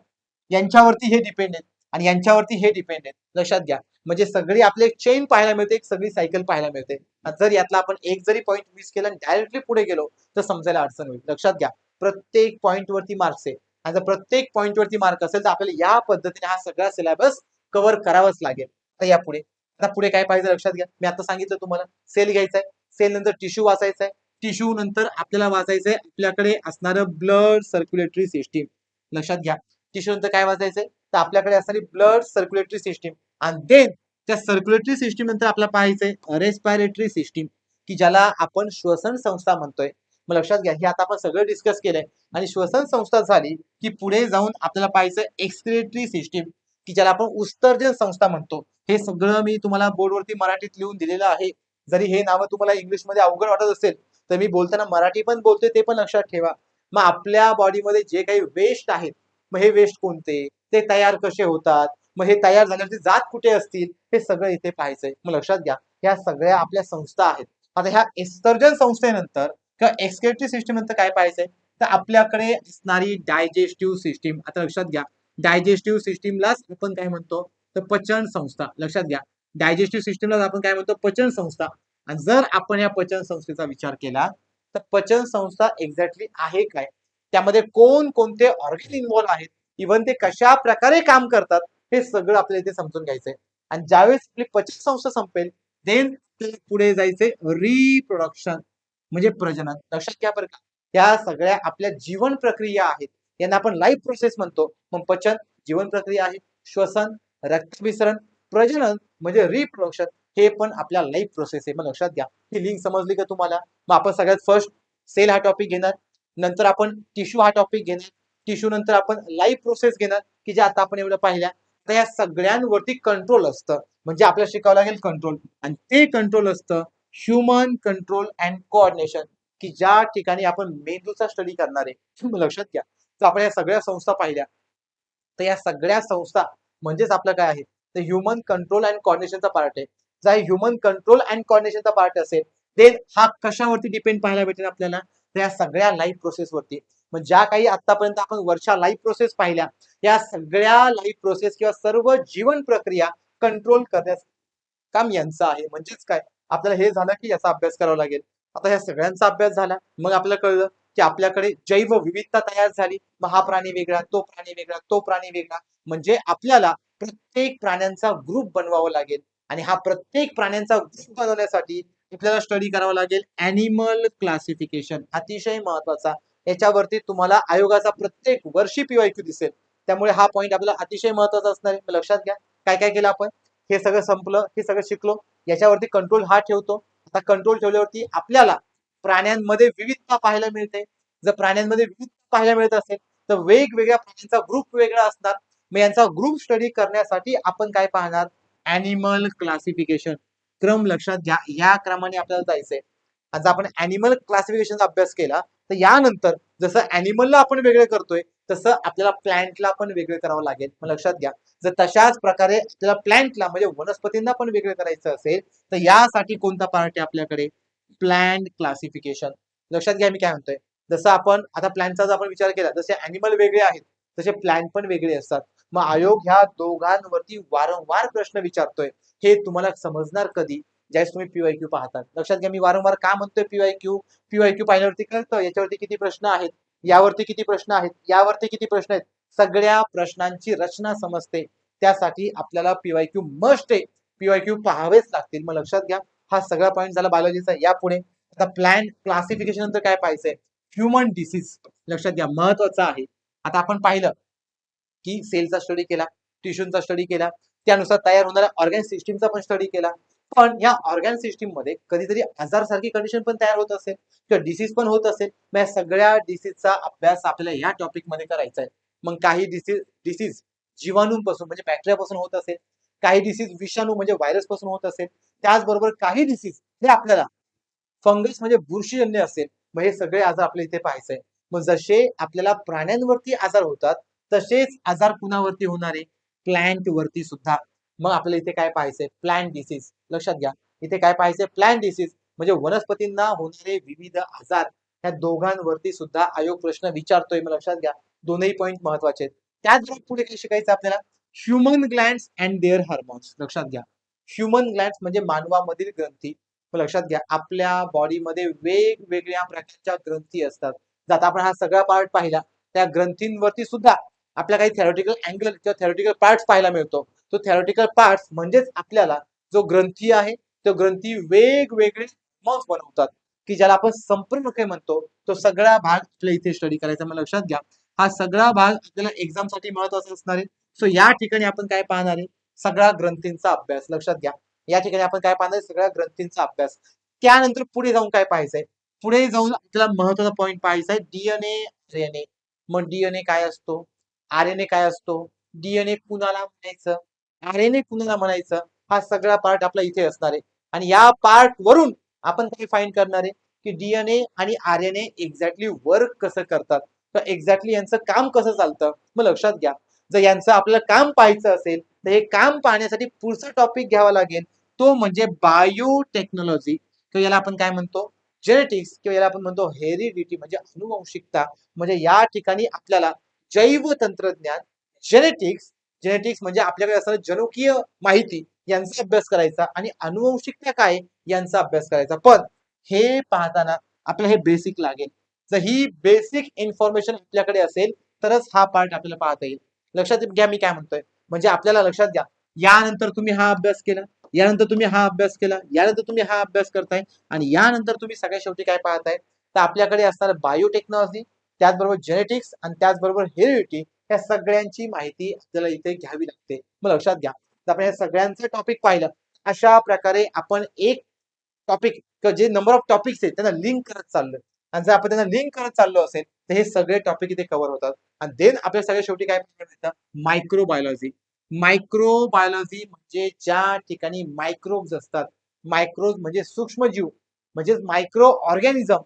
यांच्यावरती हे डिपेंड आहेत आणि यांच्यावरती हे डिपेंड आहेत. लक्षात घ्या, म्हणजे सगळी आपली एक चेन पाहायला मिळते, एक सगळी सायकल पाहायला मिळते. जर यातला आपण एक जरी पॉईंट मिस केला आणि डायरेक्टली पुढे गेलो तर समजायला अडचण होईल. लक्षात घ्या, प्रत्येक पॉईंट वरती मार्क्स आहे आणि जर प्रत्येक पॉईंट वरती मार्क असेल तर आपल्याला या पद्धतीने हा सगळा सिलेबस कव्हर करावाच लागेल. तर या पुढे आता पुढे काय पाहिजे लक्षात घ्या, मी आता सांगितलं तुम्हाला सेल घ्यायचा आहे, सेल नंतर टिश्यू वाचायचा आहे, टिश्यू नंतर आपल्याला वाचायचंय आपल्याकडे असणारं ब्लड सर्क्युलेटरी सिस्टीम. लक्षात घ्या, टिश्यू नंतर काय वाचायचंय तर आपल्याकडे असणारी ब्लड सर्क्युलेटरी सिस्टीम. आणि देन त्या सर्क्युलेटरी सिस्टीम नंतर आपल्याला पाहायचंय रेस्पिरेटरी सिस्टीम की ज्याला आपण श्वसन संस्था म्हणतोय. मग लक्षात घ्या, हे आता आपण सगळं डिस्कस केलंय आणि श्वसन संस्था झाली की पुढे जाऊन आपल्याला पाहायचं एक्सक्रिएटरी सिस्टीम की ज्याला आपण उत्सर्जन संस्था म्हणतो. हे सगळं मी तुम्हाला बोर्डवरती मराठीत लिहून दिलेलं आहे. जरी हे नावं तुम्हाला इंग्लिशमध्ये अवघड वाटत असेल तर मी बोलताना मराठी पण बोलतोय, ते पण लक्षात ठेवा. मग आपल्या बॉडीमध्ये जे काही वेस्ट आहेत, मग हे वेस्ट कोणते, ते तयार कसे होतात, मग हे तयार झाल्यावरती जात कुठे असतील, हे सगळं इथे पाहायचंय. मग लक्षात घ्या, ह्या सगळ्या आपल्या संस्था आहेत. आता ह्या उत्सर्जन संस्थेनंतर किंवा एक्सक्रिएटरी सिस्टीम नंतर काय पाहायचंय तर आपल्याकडे असणारी डायजेस्टिव्ह सिस्टीम. आता लक्षात घ्या, डायजेस्टिव्ह सिस्टीमलाच आपण काय म्हणतो तर पचन संस्था. लक्षात घ्या, डायजेस्टिव्ह सिस्टीमलाच आपण काय म्हणतो पचन संस्था. आणि जर आपण या पचन संस्थेचा विचार केला तर पचन संस्था एक्झॅक्टली आहे काय, त्यामध्ये कोण कोणते ऑर्गन इन्व्हॉल्व आहेत, इव्हन ते कशा प्रकारे काम करतात, हे सगळं आपल्याला इथे समजून घ्यायचंय. आणि ज्यावेळेस आपली पचन संस्था संपेल देन पुढे जायचे रिप्रोडक्शन म्हणजे प्रजनन. लक्षात घ्या बरं का, या सगळ्या आपल्या जीवन प्रक्रिया आहेत, यांना आपण लाईफ प्रोसेस म्हणतो. मग पचन जीवन प्रक्रिया आहे, श्वसन, रक्ताभिसरण, प्रजनन म्हणजे रिप्रोडक्शन हे पण आपल्या लाईफ प्रोसेस आहे. मग लक्षात घ्या, ही लिंक समजली का तुम्हाला. मग आपण सगळ्यात फर्स्ट सेल हा टॉपिक घेणार, नंतर आपण टिश्यू हा टॉपिक घेणार, टिश्यू नंतर आपण लाईफ प्रोसेस घेणार की जे आता आपण एवढं पाहिल्या, तर या सगळ्यांवरती कंट्रोल असतं, म्हणजे आपल्याला शिकावं लागेल कंट्रोल, आणि ते कंट्रोल असतं ह्युमन कंट्रोल अँड कोऑर्डिनेशन, की ज्या ठिकाणी आपण मेंदूचा स्टडी करणार आहे. लक्षात घ्या, तर आपण या सगळ्या संस्था पाहिल्या, तर या सगळ्या संस्था म्हणजेच आपलं काय आहे, तर ह्युमन कंट्रोल अँड कॉर्डिनेशनचा पार्ट आहे. जर ह्युमन कंट्रोल अँड कॉर्डिनेशनचा पार्ट असेल, देन हा कशावरती डिपेंड पाहायला भेटेल आपल्याला, तर या सगळ्या लाईफ प्रोसेसवरती. मग ज्या काही आतापर्यंत आपण वर्षा लाईफ प्रोसेस पाहिल्या, या सगळ्या लाईफ प्रोसेस किंवा सर्व जीवन प्रक्रिया कंट्रोल करण्यास काम यांचं आहे. म्हणजेच काय, आपल्याला हे झालं की याचा अभ्यास करावा लागेल. आता ह्या सगळ्यांचा अभ्यास झाला, मग आपल्याला कळलं की आपल्याकडे जैवविविधता तयार झाली. मग हा प्राणी वेगळा, तो प्राणी वेगळा, तो प्राणी वेगळा, म्हणजे आपल्याला प्रत्येक प्राण्यांचा ग्रुप बनवावा लागेल, आणि हा प्रत्येक प्राण्यांचा ग्रुप बनवण्यासाठी आपल्याला स्टडी करावा लागेल अॅनिमल क्लासिफिकेशन. अतिशय महत्वाचा, याच्यावरती तुम्हाला आयोगाचा प्रत्येक वर्षी पीवायक्यू दिसेल. त्यामुळे हा पॉईंट आपल्याला अतिशय महत्वाचा असणार आहे. मग लक्षात घ्या, काय काय केलं आपण, हे सगळं संपलं, हे सगळं शिकलो, याच्यावरती कंट्रोल हा ठेवतो. आता कंट्रोल ठेवल्यावरती आपल्याला प्राण्यांमध्ये विविधता पाहायला मिळते. जर प्राण्यांमध्ये विविधता पाहायला मिळत असेल, तर वेगवेगळ्या प्राण्यांचा ग्रुप वेगळा असणार. मग यांचा ग्रुप स्टडी करण्यासाठी आपण काय पाहणार, अॅनिमल क्लासिफिकेशन. क्रम लक्षात घ्या, या क्रमाने आपल्याला जायचंय. आज आपण अॅनिमल क्लासिफिकेशनचा अभ्यास केला, तर यानंतर जसं अॅनिमलला आपण वेगळे करतोय, तसं आपल्याला प्लांटला पण वेगळे करावं लागेल. मग लक्षात घ्या, जर तशाच प्रकारे आपल्याला प्लांटला म्हणजे वनस्पतींना पण वेगळे करायचं असेल, तर यासाठी कोणता पार्ट आहे आपल्याकडे, प्लांट क्लासिफिकेशन. लक्षात घ्या मी काय म्हणतोय, जसं आपण आता प्लांटचा जर आपण विचार केला, जसे अॅनिमल वेगळे आहेत तसे प्लांट पण वेगळे असतात. मग आयोग ह्या दोघांवरती वारंवार प्रश्न विचारतोय. हे तुम्हाला समजणार कधी, ज्यावेळेस तुम्ही पीवायक्यू पाहतात. लक्षात घ्या, मी वारंवार का म्हणतोय पीवायक्यू, पीवायक्यू पाहिल्यावरती कळतं याच्यावरती किती प्रश्न आहेत, यावरती किती प्रश्न आहेत, यावरती किती प्रश्न आहेत, सगळ्या प्रश्नांची रचना समजते. त्यासाठी आपल्याला पीवायक्यू मस्ट आहे, पीवायक्यू पाहावेच लागतील. मग लक्षात घ्या, हा सगळा पॉईंट झाला बायोलॉजीचा. या पुढे आता प्लॅन क्लासिफिकेशन नंतर काय पाहायचंय, ह्युमन डिसीज. लक्षात घ्या, महत्वाचं आहे. आता आपण पाहिलं की सेलचा स्टडी केला, टिश्यूचा स्टडी केला, त्यानुसार तयार होणाऱ्या ऑर्गॅन सिस्टीमचा पण स्टडी केला. पण या ऑर्गॅन सिस्टीम मध्ये कधीतरी आजार सारखी कंडिशन पण तयार होत असेल किंवा डिसीज पण होत असेल. मग या सगळ्या डिसीजचा अभ्यास आपल्याला या टॉपिक मध्ये करायचा आहे. मग काही डिसीज जीवाणूंपासून म्हणजे बॅक्टेरियापासून होत असेल, काही डिसीज विषाणू म्हणजे व्हायरस पासून होत असेल, त्याचबरोबर काही डिसीज हे आपल्याला फंगस म्हणजे बुरशीजन्य असेल. मग हे सगळे आजार आपल्या इथे पाहायचंय. मग जसे आपल्याला प्राण्यांवरती आजार होतात, तसेच आजार कुणावरती होणार आहे, प्लांट वरती सुद्धा. मग आपल्याला इथे काय पाहायचंय, प्लांट डिसीज. लक्षात घ्या, इथे काय पाहायचंय, प्लांट डिसीज म्हणजे वनस्पतींना होणारे विविध आजार. या दोघांवरती सुद्धा आयोग प्रश्न विचारतोय. मग लक्षात घ्या, दोनही पॉईंट महत्वाचे आहेत. त्याचबरोबर पुढे काय शिकायचं आपल्याला, human glands and their hormones. लक्षात घ्या, ह्युमन ग्लँड्स म्हणजे मानवामधील ग्रंथी. मग लक्षात घ्या, आपल्या बॉडीमध्ये वेगवेगळ्या प्रकारच्या ग्रंथी असतात. जर आता आपण हा सगळा पार्ट पाहिला, त्या ग्रंथींवरती सुद्धा आपल्या काही थेरॉटिकल अँगल किंवा थेरॉटिकल पार्ट्स पाहायला मिळतो. तो थेरॉटिकल पार्ट्स म्हणजेच आपल्याला जो ग्रंथी आहे, तो ग्रंथी वेगवेगळे मॉन्स बनवतात, की ज्याला आपण संप्रेरक म्हणतो. तो सगळा भाग आपल्या इथे स्टडी करायचा. मग लक्षात घ्या, हा सगळा भाग आपल्याला एक्झाम साठी महत्वाचा असणार आहे. सो या ठिकाणी आपण काय पाहणार आहे, सगळ्या ग्रंथींचा अभ्यास. लक्षात घ्या, या ठिकाणी आपण काय पाहणार, सगळ्या ग्रंथींचा अभ्यास. त्यानंतर पुढे जाऊन काय पाहायचंय, पुढे जाऊन आपल्याला महत्वाचा पॉईंट पाहायचा आहे, डीएनए आरएनए. मग डीएनए काय असतो, आरएनए काय असतो, डीएनए कुणाला म्हणायचं, आरएनए कुणाला म्हणायचं, हा सगळा पार्ट आपला इथे असणार आहे. आणि या पार्ट वरून आपण काय फाइंड करणार आहे, की डीएनए आणि आरएनए एक्झॅक्टली वर्क कसं करतात, तर एक्झॅक्टली यांचं काम कसं चालतं. मग लक्षात घ्या, जर यांचं आपल्याला काम पाहायचं असेल, तर हे काम पाहण्यासाठी पुढचा टॉपिक घ्यावा लागेल, तो म्हणजे बायोटेक्नॉलॉजी, किंवा याला आपण काय म्हणतो, जेनेटिक्स, किंवा याला आपण म्हणतो हेरिडिटी म्हणजे अनुवंशिकता. म्हणजे या ठिकाणी आपल्याला जैव तंत्रज्ञान, जेनेटिक्स, जेनेटिक्स म्हणजे आपल्याकडे असणारे जनुकीय माहिती यांचा अभ्यास करायचा, आणि अनुवंशिकता काय यांचा अभ्यास करायचा. पण हे पाहताना आपल्याला हे बेसिक लागेल. जर ही बेसिक इन्फॉर्मेशन आपल्याकडे असेल, तरच हा पार्ट आपल्याला पाहता येईल. लक्षात घ्या मी काय म्हणतोय, म्हणजे आपल्याला लक्षात घ्या, यानंतर तुम्ही हा अभ्यास केला, यानंतर तुम्ही हा अभ्यास केला, यानंतर तुम्ही हा अभ्यास करताय, आणि यानंतर तुम्ही सगळ्या शेवटी काय पाहताय, तर आपल्याकडे असणार बायोटेक्नॉलॉजी, त्याचबरोबर जेनेटिक्स, आणि त्याचबरोबर हेरिडिटी. या सगळ्यांची माहिती आपल्याला इथे घ्यावी लागते. मग लक्षात घ्या, तर आपण या सगळ्यांचं टॉपिक पाहिलं. अशा प्रकारे आपण एक टॉपिक, जे नंबर ऑफ टॉपिक्स आहेत त्यांना लिंक करत चाललोय, आणि जर आपण त्यांना लिंक करत चाललो असेल, तर हे सगळे टॉपिक इथे कव्हर होतात. आणि देन आपल्या सगळ्या शेवटी काय मिळतं, मायक्रोबायोलॉजी. मायक्रोबायोलॉजी म्हणजे ज्या ठिकाणी मायक्रोब्स असतात, मायक्रोज म्हणजे सूक्ष्मजीव, म्हणजे मायक्रो ऑर्गॅनिझम,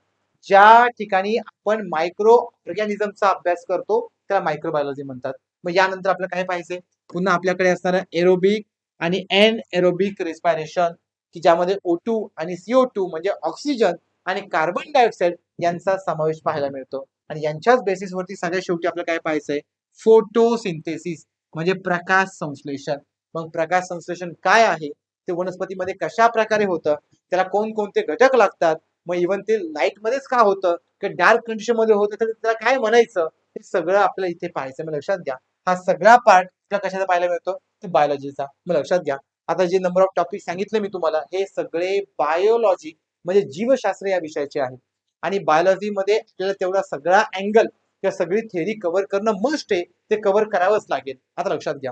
ज्या ठिकाणी आपण मायक्रो ऑर्गॅनिझमचा अभ्यास करतो त्याला मायक्रोबायोलॉजी म्हणतात. मग यानंतर आपल्याला काय पाहिजे, पुन्हा आपल्याकडे असणारं एरोबिक आणि एन एरोबिक रेस्पिरेशन, की ज्यामध्ये O2 आणि CO2 म्हणजे ऑक्सिजन आणि कार्बन डायऑक्साईड यांचा समावेश पाहायला मिळतो. आणि यांच्याच बेसिसवरती सगळ्यात शेवटी आपल्याला काय पाहायचंय, फोटोसिंथेसिस म्हणजे प्रकाश संश्लेषण. मग प्रकाश संश्लेषण काय आहे, ते वनस्पतीमध्ये कशा प्रकारे होतं, त्याला कोणकोणते घटक लागतात, मग इव्हन ते लाईट मध्येच का होतं किंवा डार्क कंडिशन मध्ये होतं तर त्याला काय म्हणायचं, हे सगळं आपल्याला इथे पाहायचं. मग लक्षात घ्या, हा सगळा पार्ट आपल्याला कशाचा पाहायला मिळतो, ते बायोलॉजीचा. मग लक्षात घ्या, आता जे नंबर ऑफ टॉपिक सांगितले मी तुम्हाला, हे सगळे बायोलॉजी म्हणजे जीवशास्त्र या विषयाचे आहेत. आणि बायोलॉजी मध्ये आपल्याला तेवढा सगळा अँगल किंवा सगळी थेअरी कव्हर करणं मस्ट आहे, ते कव्हर करावंच लागेल. आता लक्षात घ्या,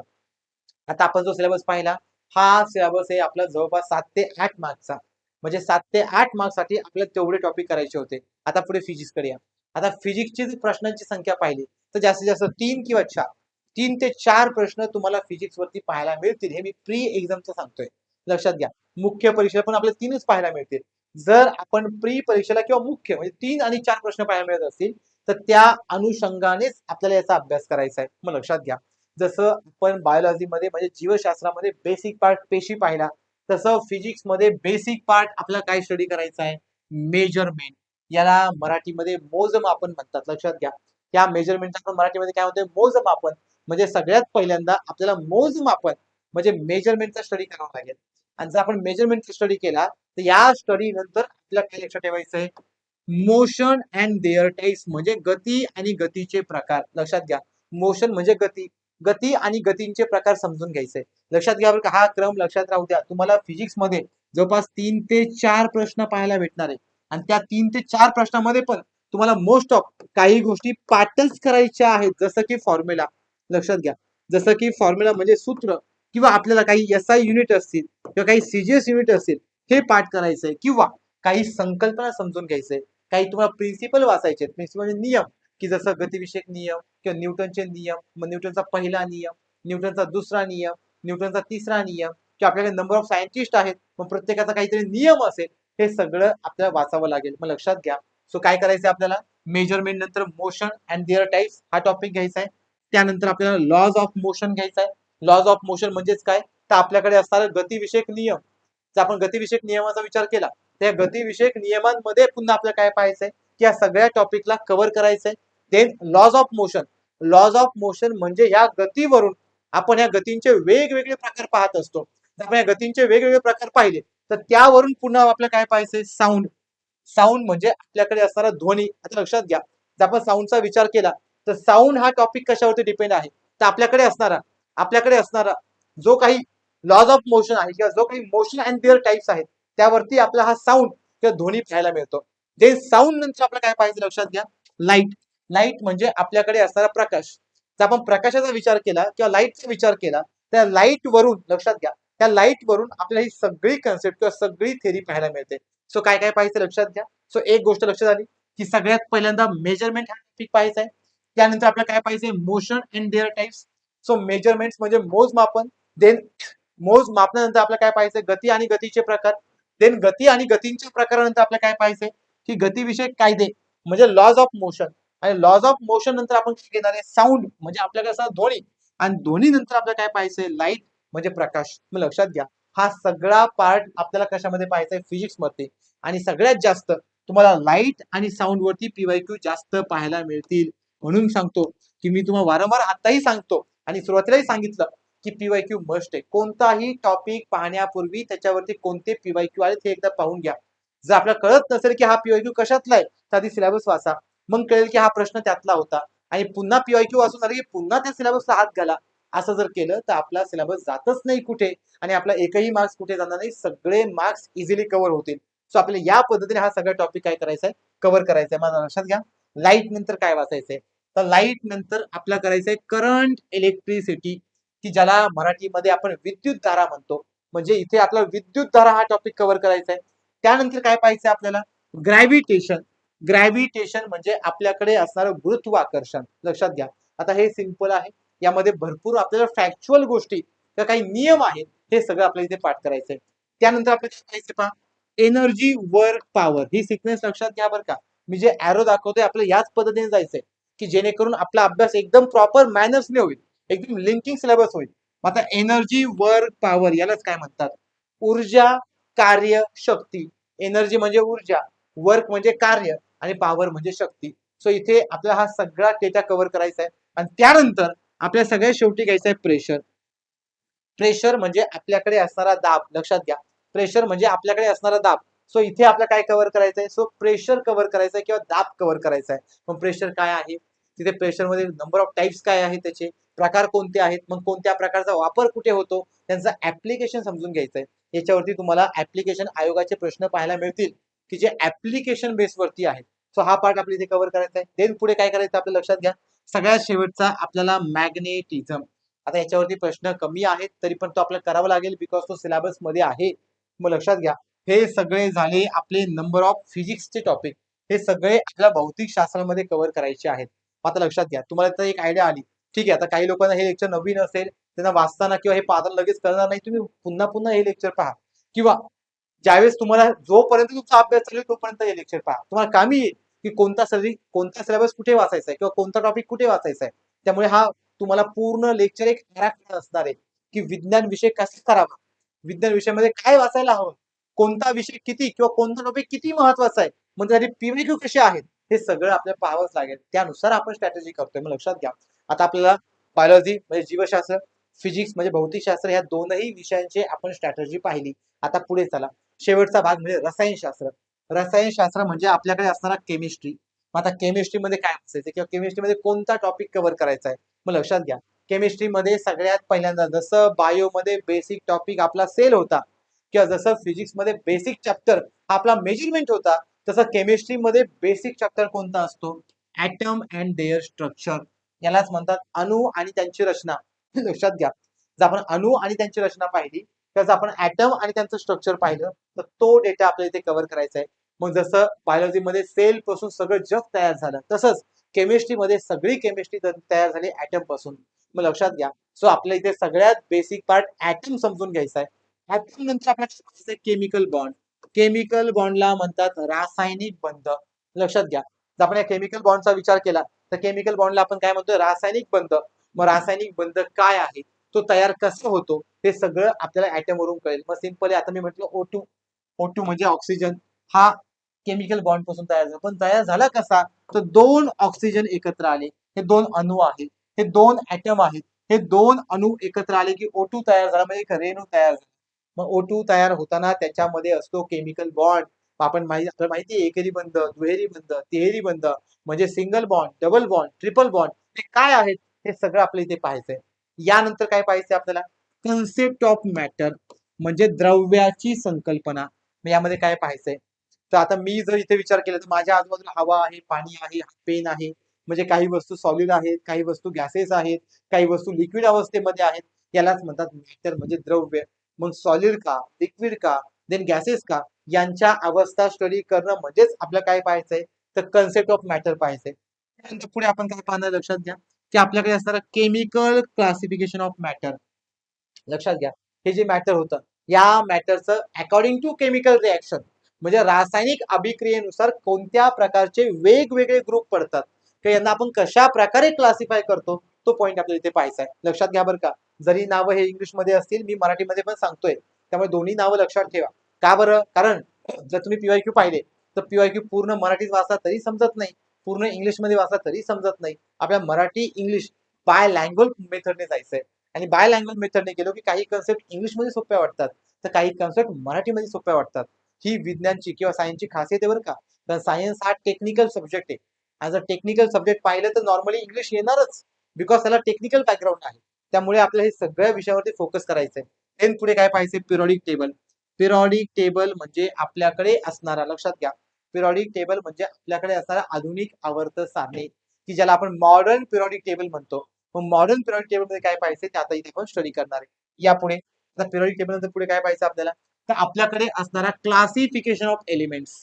आता आपण जो सिलेबस पाहिला, हा सिलेबस आहे आपला जवळपास 7 ते 8 मार्क्सचा. म्हणजे 7 ते 8 मार्क्स साठी आपल्याला तेवढे टॉपिक करायचे होते. आता पुढे फिजिक्सकडे या. आता फिजिक्सची प्रश्नांची संख्या पाहिली तर जास्तीत जास्त 3 किंवा 4, 3 ते 4 प्रश्न तुम्हाला फिजिक्स वरती पाहायला मिळतील. हे मी प्री एक्झामचं सांगतोय. लक्षात घ्या, मुख्य परीक्षेला पण आपल्याला 3च पाहायला मिळतील. जर आपण प्री परीक्षेला किंवा मुख्य म्हणजे 3 आणि 4 प्रश्न पाहायला मिळत असतील तर त्या अनुषंगानेच आपल्याला याचा अभ्यास करायचा आहे. मग लक्षात घ्या, जसं आपण बायोलॉजीमध्ये म्हणजे जीवशास्त्रामध्ये बेसिक पार्ट पेशी पाहिला, तसं फिजिक्स मध्ये बेसिक पार्ट आपल्याला काय स्टडी करायचा आहे, मेजरमेंट. याला मराठीमध्ये मोजमापन म्हणतात. लक्षात घ्या, या मेजरमेंटचा आपण मराठीमध्ये काय म्हणतोय, मोजमापन. म्हणजे सगळ्यात पहिल्यांदा आपल्याला मोजमापन म्हणजे मेजरमेंटचा स्टडी करावा लागेल. आणि जर आपण मेजरमेंटचा स्टडी केला तर या स्टडी नंतर आपल्याला काय लक्षात ठेवायचं आहे, मोशन अँड देअर टाइप्स म्हणजे गती आणि गतीचे प्रकार. लक्षात घ्या, मोशन म्हणजे गती, गती आणि गतींचे प्रकार समजून घ्यायचे. लक्षात घ्या बरं का, हा क्रम लक्षात राहू द्या. तुम्हाला फिजिक्स मध्ये जवळपास 3 ते 4 प्रश्न पाहायला भेटणार आहे. आणि त्या 3 ते 4 प्रश्नामध्ये पण तुम्हाला मोस्ट ऑफ काही गोष्टी पाठच करायच्या आहेत, जसं की फॉर्म्युला. लक्षात घ्या, जसं की फॉर्म्युला म्हणजे सूत्र, किंवा आपल्याला काही SI युनिट असतील किंवा काही CGS युनिट असतील, हे पाठ करायचंय, किंवा काही संकल्पना समजून घ्यायचंय, काही तुम्हाला प्रिन्सिपल वाचायचे, प्रिन्सिपल म्हणजे नियम, की जसं गतिविषयक नियम किंवा न्यूटनचे नियम. मग न्यूटनचा पहिला नियम, न्यूटनचा दुसरा नियम, न्यूटनचा तिसरा नियम, किंवा आपल्याकडे नंबर ऑफ सायंटिस्ट आहेत, मग प्रत्येकाचा काहीतरी नियम असेल, हे सगळं आपल्याला वाचावं लागेल. मग लक्षात घ्या, सो काय करायचं आपल्याला, मेजरमेंट नंतर मोशन अँड देअर टाइप्स हा टॉपिक घ्यायचा आहे. त्यानंतर आपल्याला लॉज ऑफ मोशन घ्यायचा आहे. लॉज ऑफ मोशन म्हणजेच काय, तर आपल्याकडे असणारे गतिविषयक नियम. जर आपण गतिविषयक नियमाचा विचार केला, त्या गतिविषयक नियमांमध्ये पुन्हा आपल्याला काय पाहायचंय, की या सगळ्या टॉपिकला कव्हर करायचंय. Then laws of motion, laws of motion म्हणजे या गतीवरून आपण या गतींचे वेगवेगळे प्रकार पाहत असतो. जर आपण या गतींचे वेगवेगळे प्रकार पाहिले तर त्यावरून पुन्हा आपल्याला काय पाहायचंय, साऊंड. साऊंड म्हणजे आपल्याकडे असणारा ध्वनी. आता लक्षात घ्या, जर आपण साऊंडचा विचार केला तर साऊंड हा टॉपिक कशावरती डिपेंड आहे, तर आपल्याकडे असणारा जो काही लॉज ऑफ मोशन आहे किंवा जो काही मोशन अँड देअर टाइप्स आहेत, त्यावरती आपला हा साऊंड किंवा ध्वनी पाहायला मिळतो. जे साऊंड नंतर आपल्याला काय पाहिजे, लक्षात घ्या, लाईट. लाईट म्हणजे आपल्याकडे असणारा प्रकाश. जर आपण प्रकाशाचा विचार केला किंवा लाईटचा विचार केला, त्या लाईट वरून, लक्षात घ्या, त्या लाईट वरून आपल्याला ही सगळी कन्सेप्ट किंवा सगळी थेरी पाहायला मिळते. सो काय काय पाहिजे लक्षात घ्या. सो एक गोष्ट लक्षात आली, की सगळ्यात पहिल्यांदा मेजरमेंट हा टॉपिक पाहायचा आहे. त्यानंतर आपल्याला काय पाहिजे, motion and their types. So measurement म्हणजे मोजमापन. देन मोजमापनानंतर आपल्याला काय पाहिजे, गती आणि गतीचे प्रकार. देन गती आणि गतींच्या प्रकारानंतर आपल्याला काय पाहिजे, की गतीविषयक कायदे म्हणजे लॉज ऑफ मोशन. आणि लॉज ऑफ मोशन नंतर आपण घेणार आहे साऊंड म्हणजे आपल्याकडे असा ध्वनी. आणि ध्वनी नंतर आपल्याला काय पाहिजे, लाईट म्हणजे प्रकाश. मग लक्षात घ्या, हा सगळा पार्ट आपल्याला कशामध्ये पाहायचा आहे, फिजिक्स मध्ये. आणि सगळ्यात जास्त तुम्हाला लाईट आणि साऊंड वरती PYQ जास्त पाहायला मिळतील. म्हणून सांगतो, की मी तुम्हाला वारंवार आताही सांगतो आणि सुरुवातीलाही सांगितलं, की PYQ मस्ट आहे. कोणताही टॉपिक पाहण्यापूर्वी त्याच्यावरती कोणते PYQ आले ते एकदा पाहून घ्या. जर आपल्याला कळत नसेल की हा PYQ कशातला आहे, तर आधी सिलेबस वाचा, मग कळेल की हा प्रश्न त्यातला होता. आणि पुन्हा PYQ वाचून आले की पुन्हा त्या सिलेबसला हात घाला. असं जर केलं तर आपला सिलेबस जातच नाही कुठे, आणि आपला एकही मार्क्स कुठे जाणार नाही, सगळे मार्क्स इझिली कव्हर होतील. सो आपल्याला या पद्धतीने हा सगळा टॉपिक काय करायचा आहे, कव्हर करायचा आहे. माझ्या लक्षात घ्या, लाईट नंतर काय वाचायचंय, तर लाईट नंतर आपल्याला करायचंय करंट इलेक्ट्रिसिटी, की ज्याला मराठीमध्ये आपण विद्युत धारा म्हणतो. म्हणजे इथे आपला विद्युत धारा हा टॉपिक कव्हर करायचा आहे. त्यानंतर काय पाहायचंय आपल्याला, ग्रॅव्हिटेशन. ग्रॅव्हिटेशन म्हणजे आपल्याकडे असणारं गुरुत्वाकर्षण. लक्षात घ्या, आता हे सिंपल आहे, यामध्ये भरपूर आपल्याला फॅक्च्युअल गोष्टी किंवा काही नियम आहेत हे सगळं आपल्याला इथे पाठ करायचंय. त्यानंतर आपल्याला शिकायचं पहा एनर्जी वर्क पॉवर ही सिक्वेन्स लक्षात घ्या बरं का. मी जे ॲरो दाखवतोय आपल्याला याच पद्धतीने जायचंय की जेणेकरून आपला अभ्यास एकदम प्रॉपर मॅनर्सने होईल, एकदम लिंकिंग सिलेबस होईल. आता एनर्जी वर्क पॉवर यालाच काय म्हणतात, ऊर्जा कार्य शक्ती. एनर्जी म्हणजे ऊर्जा, वर्क म्हणजे कार्य आणि पॉवर म्हणजे शक्ती. सो इथे आपल्याला हा सगळा डेटा कव्हर करायचा आहे आणि त्यानंतर आपल्या सगळ्यात शेवटी घ्यायचं आहे प्रेशर. प्रेशर म्हणजे आपल्याकडे असणारा दाब. लक्षात घ्या, प्रेशर म्हणजे आपल्याकडे असणारा दाब. सो इथे आपल्याला काय कव्हर करायचंय, सो प्रेशर कव्हर करायचंय किंवा दाब कव्हर करायचा आहे. मग प्रेशर काय आहे, तिथे प्रेशर मध्ये नंबर ऑफ टाइप्स काय आहे, त्याचे प्रकार कोणते आहेत, मग कोणत्या प्रकारचा वापर कुठे होतो, त्यांचं ऍप्लिकेशन समजून घ्यायचंय. याच्यावरती तुम्हाला ऍप्लिकेशन आयोगाचे प्रश्न पाहायला मिळतील की जे ऍप्लिकेशन बेसवरती आहेत. सो हा पार्ट आपल्याला इथे कव्हर करायचा आहे. देन पुढे काय करायचं आपल्या लक्षात घ्या, सगळ्यात शेवटचा आपल्याला मॅग्नेटिझम. आता याच्यावरती प्रश्न कमी आहेत तरी पण तो आपल्याला करावा लागेल बिकॉज तो सिलेबस मध्ये आहे. मग लक्षात घ्या, हे सगळे झाले आपले नंबर ऑफ फिजिक्सचे टॉपिक. हे सगळे आपल्या भौतिक शास्त्रामध्ये कव्हर करायचे आहेत. आता लक्षात घ्या, तुम्हाला तर एक आयडिया आली. ठीक आहे, आता काही लोकांना हे लेक्चर नवीन असेल, त्यांना वाचताना किंवा हे पाहताना लगेच कळणार नाही. तुम्ही पुन्हा पुन्हा हे लेक्चर पहा किंवा ज्यावेळेस तुम्हाला जोपर्यंत तुमचा अभ्यास चालू तोपर्यंत हे लेक्चर पहा. तुम्हाला कामी येईल की कोणता सिलेबस कुठे वाचायचा आहे किंवा कोणता टॉपिक कुठे वाचायचा आहे. त्यामुळे हा तुम्हाला पूर्ण लेक्चर एक आराखडा असणार आहे की विज्ञान विषय कसा करावा, विज्ञान विषयामध्ये काय वाचायला हवं, कोणता विषय किती किंवा कोणता टॉपिक किती महत्वाचा आहे, म्हणजे त्याचे पीव्हीक्यू कसे आहेत, हे सगळं आपल्याला पाहावंच लागेल. त्यानुसार आपण स्ट्रॅटेजी करतोय. मग लक्षात घ्या, आता आपल्याला बायोलॉजी म्हणजे जीवशास्त्र, फिजिक्स म्हणजे भौतिकशास्त्र या दोनही विषयांचे आपण स्ट्रॅटेजी पाहिली. आता पुढे चला, शेवटचा भाग म्हणजे रसायनशास्त्र. रसायनशास्त्र म्हणजे आपल्याकडे असणारा केमिस्ट्री. आता केमिस्ट्रीमध्ये काय असायचं किंवा केमिस्ट्रीमध्ये कोणता टॉपिक कव्हर करायचा आहे. मग लक्षात घ्या, केमिस्ट्रीमध्ये सगळ्यात पहिल्यांदा जसं बायोमध्ये बेसिक टॉपिक आपला सेल होता किंवा जसं फिजिक्समध्ये बेसिक चॅप्टर आपला मेजरमेंट होता, तसं केमिस्ट्रीमध्ये बेसिक चॅप्टर कोणता असतो, ऍटम अँड देअर स्ट्रक्चर. यालाच म्हणतात अणु आणि त्यांची रचना. लक्षात घ्या, जर आपण अणु आणि त्यांची रचना पाहिली तर आपण ऍटम आणि त्यांचं स्ट्रक्चर पाहिलं तर तो डेटा आपल्याला इथे कव्हर करायचा आहे. मग जसं बायोलॉजीमध्ये सेल पासून सगळं जग तयार झालं, तसंच केमिस्ट्रीमध्ये सगळी केमिस्ट्री तयार झाली ऍटम पासून. मग लक्षात घ्या, सो आपल्या इथे सगळ्यात बेसिक पार्ट ऍटम समजून घ्यायचा आहे. ऍटम नंतर आपल्याला केमिकल बॉन्ड. केमिकल बॉन्डला म्हणतात रासायनिक बंध. लक्षात घ्या, जर आपण या केमिकल बॉन्डचा विचार केला तर केमिकल बॉन्डला आपण काय म्हणतो, रासायनिक बंध. मग रासायनिक बंध काय आहे, तो तयार कसा होतो, हे सगळं आपल्याला ऍटम वरून कळेल. मग सिंपल आता मी म्हटलं O2. O2 म्हणजे ऑक्सिजन, हा केमिकल बॉन्ड पासून तयार झाला. पण तयार झाला कसा, तर दोन ऑक्सिजन एकत्र आले, हे दोन अणू आहेत, हे दोन ऍटम आहेत, हे दोन अणू एकत्र आले की O2 तयार झाला, म्हणजे एक रेणू तयार झाला. मग O2 तयार होताना त्याच्यामध्ये असतो केमिकल बॉन्ड. आपल्याला माहिती आहे, एकेरी बंध, दुहेरी बंध, तिहेरी बंध म्हणजे single bond, double bond, triple bond हे काय आहेत, हे सगळं आपल्याला इथे पाहायचंय. यानंतर काय पाहायचंय आपल्याला, कन्सेप्ट ऑफ मॅटर म्हणजे द्रव्याची संकल्पना. यामध्ये काय पाहायचंय, तर आता मी जर इथे विचार केला तर माझ्या आजूबाजूला हवा आहे, पाणी आहे, पेन आहे, म्हणजे काही वस्तू सॉलिड आहेत, काही वस्तू गॅसेस आहेत, काही वस्तू लिक्विड अवस्थेमध्ये आहेत. यालाच म्हणतात मॅटर म्हणजे द्रव्य. मग सॉलिड का, लिक्विड का, देन गॅसेस का, यांच्या अवस्था स्टडी करणं म्हणजेच आपल्याला काय पाहायचंय, तर कन्सेप्ट ऑफ मॅटर पाहायचंय. त्यानंतर पुढे आपण काय पाहणार, लक्षात घ्या की आपल्याकडे असणारा केमिकल क्लासिफिकेशन ऑफ मॅटर. लक्षात घ्या, हे जे मॅटर होतं या मॅटरचं अकॉर्डिंग टू केमिकल रिएक्शन म्हणजे रासायनिक अभिक्रियेनुसार कोणत्या प्रकारचे वेगवेगळे ग्रुप पडतात किंवा यांना आपण कशा प्रकारे क्लासिफाय करतो, तो पॉईंट आपल्याला इथे पाहायचा आहे. लक्षात घ्या बरं का, जरी नावं हे इंग्लिशमध्ये असतील, मी मराठीमध्ये पण सांगतोय, त्यामुळे दोन्ही नावं लक्षात ठेवा. का बरं, कारण जर तुम्ही पीवायक्यू पाहिले तर पीवायक्यू पूर्ण मराठीत वाचला तरी समजत नाही, पूर्ण इंग्लिशमध्ये वाचला तरी समजत नाही. आपल्या मराठी इंग्लिश बाय लँग्वेज मेथडने जायचंय आणि बाय लँग्वेज मेथडने गेलो की काही कन्सेप्ट इंग्लिशमध्ये सोप्या वाटतात तर काही कन्सेप्ट मराठीमध्ये सोप्या वाटतात. ही विज्ञानची किंवा सायन्सची खासियत आहे बरं का, कारण सायन्स हा टेक्निकल सब्जेक्ट आहे. ॲज अ टेक्निकल सब्जेक्ट पाहिलं तर नॉर्मली इंग्लिश येणारच बिकॉज त्याला टेक्निकल बॅकग्राऊंड आहे. त्यामुळे आपल्याला हे सगळ्या विषयावरती फोकस करायचंय. देन पुढे काय पाहायचंय, पिरियॉडिक टेबल. पिरियॉडिक टेबल म्हणजे आपल्याकडे असणारा, लक्षात घ्या, पिरियॉडिक टेबल म्हणजे आपल्याकडे असणारा आधुनिक आवर्त सारणी की ज्याला आपण मॉडर्न पिरियॉडिक टेबल म्हणतो. मग मॉडर्न पिरियॉडिक टेबल मध्ये काय पाहायचं ते आता इथे आपण स्टडी करणार आहे. यापुढे आता पिरियॉडिक टेबल नंतर पुढे काय पाहायचं आपल्याला, तर आपल्याकडे असणारा क्लासिफिकेशन ऑफ एलिमेंट्स.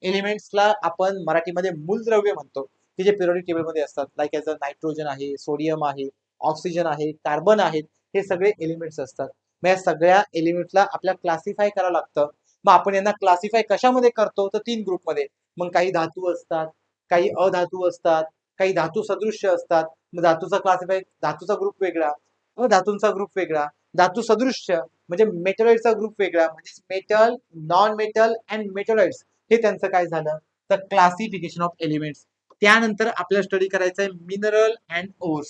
एलिमेंट्सला आपण मराठीमध्ये मूलद्रव्य म्हणतो की जे पिरियॉडिक टेबल मध्ये असतात. लाईक याचं नायट्रोजन आहे, सोडियम आहे, ऑक्सिजन आहे, कार्बन आहेत, हे सगळे एलिमेंट्स असतात. मग या सगळ्या एलिमेंट्सला आपल्याला क्लासिफाय करावं लागतं. मग आपण यांना क्लासिफाय कशामध्ये करतो, तर 3 ग्रुपमध्ये. मग काही धातू असतात, काही अधातू असतात, काही धातू सदृश्य असतात. मग धातूचा क्लासिफाय, धातूचा ग्रुप वेगळा, अधातूंचा ग्रुप वेगळा, धातू सदृश्य म्हणजे मेटलॉइडचा ग्रुप वेगळा, म्हणजे metal, non metal and metalloids, हे त्यांचं काय झालं तर क्लासिफिकेशन ऑफ एलिमेंट्स. त्यानंतर आपल्याला स्टडी करायचं आहे मिनरल अँड ओर्स.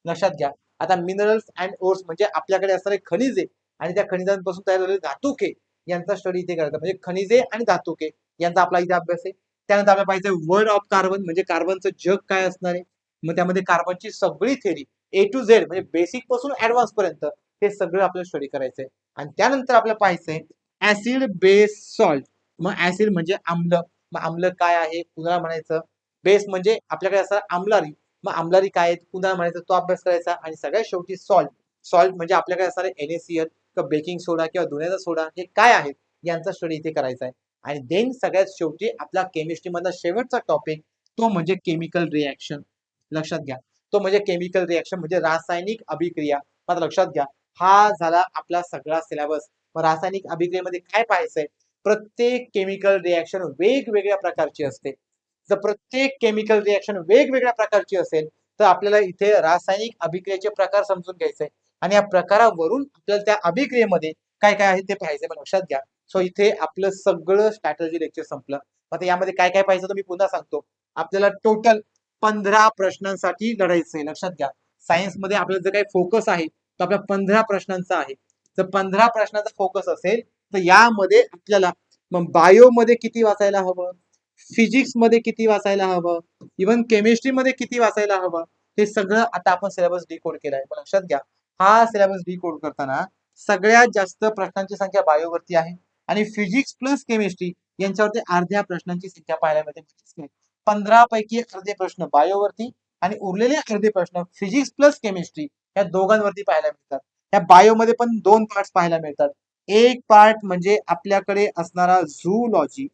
लक्षात घ्या, आता मिनरल्स अँड ओर्स म्हणजे आपल्याकडे असणारे खनिजे आणि त्या खनिजांपासून तयार झालेले धातुके यांचा स्टडी इथे करायचा. म्हणजे खनिजे आणि धातुके यांचा आपला इथे अभ्यास आहे. त्यानंतर आपल्याला पाहिजे वर्ड ऑफ कार्बन, म्हणजे कार्बनचं जग काय असणार आहे. मग त्यामध्ये कार्बनची सगळी थेरी ए टू झेड, म्हणजे बेसिक पासून ऍडव्हान्स पर्यंत, हे सगळं आपल्याला स्टडी करायचंय. आणि त्यानंतर आपल्याला पाहायचंय ऍसिड बेस सॉल्ट. मग ऍसिड म्हणजे आम्ल, मग आम्ल काय आहे कुणाला म्हणायचं. बेस म्हणजे आपल्याकडे असं आम्लारी, मग आम्लारी काय आहे कुणाला म्हणायचं, तो अभ्यास करायचा. आणि सगळ्यात शेवटी सॉल्ट. सॉल्ट म्हणजे आपल्याकडे असणारे NaCl किंवा बेकिंग सोडा किंवा धुण्याचा सोडा, हे काय आहेत यांचा स्टडी इथे करायचा आहे. आणि देन सगळ्यात शेवटी आपला केमिस्ट्री मधला शेवटचा टॉपिक, तो म्हणजे केमिकल रिॲक्शन. लक्षात घ्या, तो म्हणजे केमिकल रिॲक्शन म्हणजे रासायनिक अभिक्रिया. मात्र लक्षात घ्या, हा झाला आपला सगळा सिलेबस. मग रासायनिक अभिक्रियेमध्ये काय पाहायचंय, प्रत्येक केमिकल रिॲक्शन वेगवेगळ्या प्रकारची असते. जर प्रत्येक केमिकल रिॲक्शन वेगवेगळ्या प्रकारची असेल तर आपल्याला इथे रासायनिक अभिक्रियेचे प्रकार समजून घ्यायचे आणि या प्रकारावरून आपल्याला त्या अभिक्रियेमध्ये काय काय आहे ते पाहायचे. पण लक्षात घ्या, सो इथे आपलं सगळं स्ट्रॅटर्जी लेक्चर संपलं. आता यामध्ये काय काय पाहिजे तर मी पुन्हा सांगतो. आपल्याला टोटल 15 प्रश्नांसाठी लढायचंय. लक्षात घ्या, सायन्स मध्ये आपल्याला जर काही फोकस आहे तर आपल्या 15 प्रश्नांचा आहे. जर 15 प्रश्नांचा फोकस असेल तर यामध्ये आपल्याला मग बायो मध्ये किती वाचायला हवं, फिजिक्स मध्ये किती वाचायला हवं, इव्हन केमिस्ट्री मध्ये किती वाचायला हवं, हे सगळं आता आपण सिलेबस डिकोड केलाय. पण लक्षात घ्या, हा सिलेबस डिकोड करताना सगळ्यात जास्त प्रश्नांची संख्या बायोवरती आहे आणि फिजिक्स प्लस केमिस्ट्री यांच्यावरती अर्ध्या प्रश्नांची संख्या पाहायला मिळते. 15 पैकी अर्धे प्रश्न बायोवरती आणि उरलेले अर्धे प्रश्न फिजिक्स प्लस केमिस्ट्री या दोघांवरती पाहायला मिळतात. या बायोमध्ये पण 2 पार्ट पाहायला मिळतात. एक पार्ट म्हणजे आपल्याकडे असणारा झूलॉजी,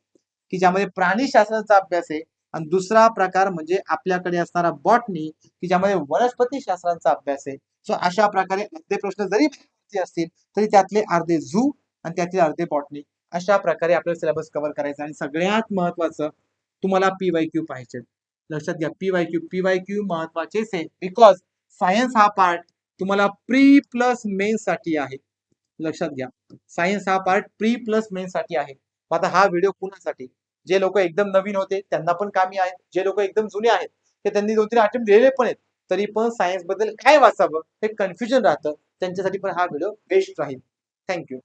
की ज्यामध्ये प्राणीशास्त्राचा अभ्यास आहे. आणि दुसरा प्रकार म्हणजे आपल्याकडे असणारा बॉटनी, की ज्यामध्ये वनस्पती शास्त्रांचा अभ्यास आहे. सो अशा प्रकारे अर्धे प्रश्न जरी असतील तरी त्यातले अर्धे झू आणि त्यातले अर्धे बॉटनी, अशा प्रकारे आपल्याला सिलेबस कव्हर करायचा. आणि सगळ्यात महत्वाचं, तुम्हाला PYQ पाहिजे. लक्षात घ्या, PYQ महत्वाचेच आहे, बिकॉज सायन्स हा पार्ट तुम्हाला प्री प्लस मेन साठी आहे. लक्षात घ्या, सायन्स हा पार्ट प्री प्लस मेन साठी आहे. आता हा व्हिडिओ कुणासाठी, जे लोक एकदम नवीन होते त्यांना पण कामी आहेत, जे लोक एकदम जुने आहेत ते त्यांनी 2-3 अटेम्प्ट दिलेले पण आहेत, तरी पण सायन्स बद्दल काय वाचावं हे कन्फ्युजन राहतं, त्यांच्यासाठी पण हा व्हिडिओ बेस्ट राहील. थँक्यू.